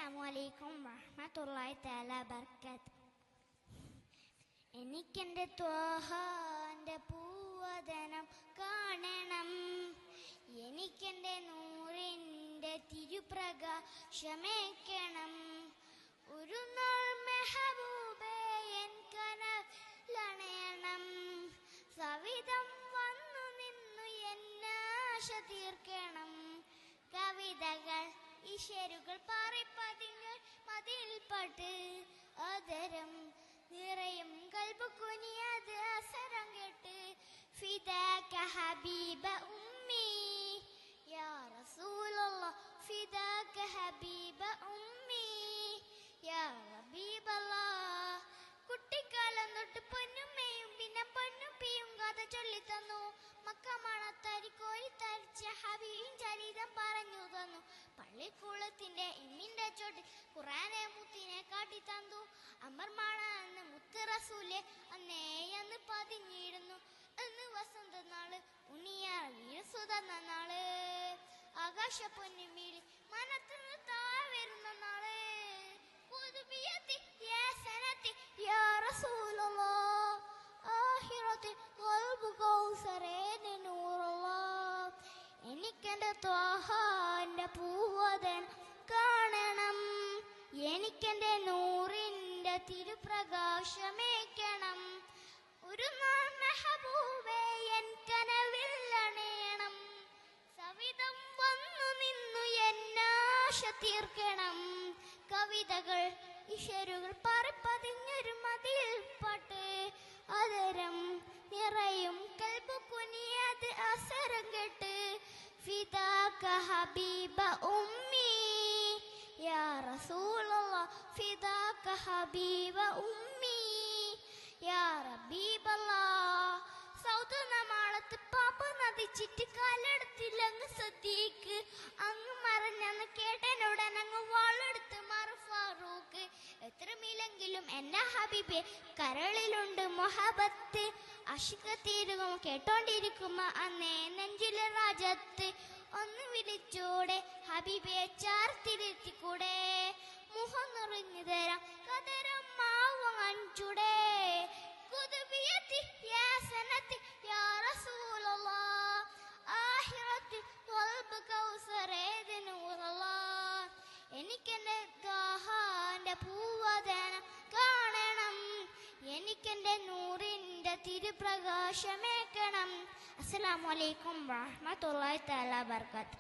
അസ്സലാമു അലൈക്കും വറഹ്മത്തുള്ളാഹി തആല ബറകാത്ത്. എനിക്കെന്റെ ത്വാഹാന്റെ പൂവദനം കാണണം, എനിക്കെന്റെ നൂറിന്റെ തിരുപ്രകാശമേക്കണം. ഒരു നാൾ മെഹബൂബേ എൻ കനവിലണയണം, സവിധം വന്നു നിന്നു എന്നാശ തീർക്കണം. കവിതകൾ ഈശ്വരുകൾ പാറിപ്പതിങ്ങൾ മതിൽപ്പാട്ട് ആദരം നിറയും കൽബ് കുനിയത് അസരം കേട്ട്. ഫിദാക ഹബീബ ഉമ്മി യാ റസൂലല്ലാഹ്, ഫിദാക ഹബീബ ഉമ്മി യാ ഹബീബല്ലാഹ്. കുട്ടിക്കാലം തൊട്ട് പൊന്നുമ്മയും പിന്നെ പൊന്നുപ്പിയും കഥ ചൊല്ലിത്തന്നു. മക്ക മണത്തരി കോരി തരിച്ച ഹബീബിൻ ചരിതം പറഞ്ഞു തന്നു. പള്ളിക്കൂളത്തിന്റെ ഇമ്മിന്റെ ചോട്ടിൽ ഖുർആനെ മുത്തിനെ കാട്ടിത്തന്നു. അമർമാണ എന്ന് മുത്ത് റസൂലെ അന്ന് പതിഞ്ഞിടുന്നു. എന്ന് വസന്ത നാള് ഉണ്ണിയാർ വീരസുതന്ന നാള്, ആകാശ പൊന്നുമീളി മനത്തിന് താഴെ വരുന്ന നാള്. കുതുബിയത്തി യാ സനത്തി യാ റസൂലല്ലാഹ്, ആഖിറത്തിൽ ഖൽബു കൗസറേ നൂറുല്ലാഹ്. എനിക്കെന്റെ ത്വാഹാന്റെ പൂവദനം കാണണം, എനിക്കെന്റെ നൂറിന്റെ തിരുപ്രകാശമേക്കണം. ഒരു നാൾ മെഹബൂബേ എൻ കനവിലണയണം, സവിധം വന്നു നിന്നു എന്നാശ തീർക്കണം. കവിതകൾ ഈശ്വരുകൾ പറപ്പതിഞ്ഞൊരു മതിൽപ്പാട്ട് ആദരം നിറയും കൽബ് കുനിയത് അസരം കേട്ട്. ഫിദാക ഹബീബ ഉമ്മി യാ റസൂലല്ലാഹ്, ഫിദാക ഹബീബ ഉമ്മി യാ ഹബീബല്ലാഹ്. സൗദ് നമാളത്ത് പാപ്പ നദിച്ചിട്ട് കാലെടുത്തില്ലങ്ങ് സദ്യക്ക്, അങ്ങ് മറഞ്ഞന്ന് കേട്ടനുടൻ അങ്ങ് വാളെടുത്ത് ഫാറൂഖ്. എത്ര മിലെങ്കിലും എന്റെ ഹബീബെ കരളിലുണ്ട് മൊഹബത്ത്, അഷികത്തീരുകും കേട്ടോണ്ടിരിക്കുമ്പോ അന്നേ നെഞ്ചിലെ രാജത്ത്. ഒന്ന് വിളിച്ചൂടെ ഹബീബെ ചാർത്തിരുത്തിക്കൂടെ, മുഖം നിറഞ്ഞു തരാം കതരം മാവ് കാണിച്ചൂടെ. കുതുബിയത്തി യാ സനത്തി യാ റസൂലല്ലാഹ്, ആഖിറത്തിൽ ഖൽബ് കൗസറേ നൂറുല്ലാഹ്. എനിക്കെന്റെ ത്വാഹാന്റെ പൂവദനം കാണണം, എനിക്കെന്റെ നൂറിന്റെ തിരുപ്രകാശമേക്കണം. അസ്സലാമു അലൈക്കും വറഹ്മത്തുള്ളാഹി തആല ബറകാത്ത്.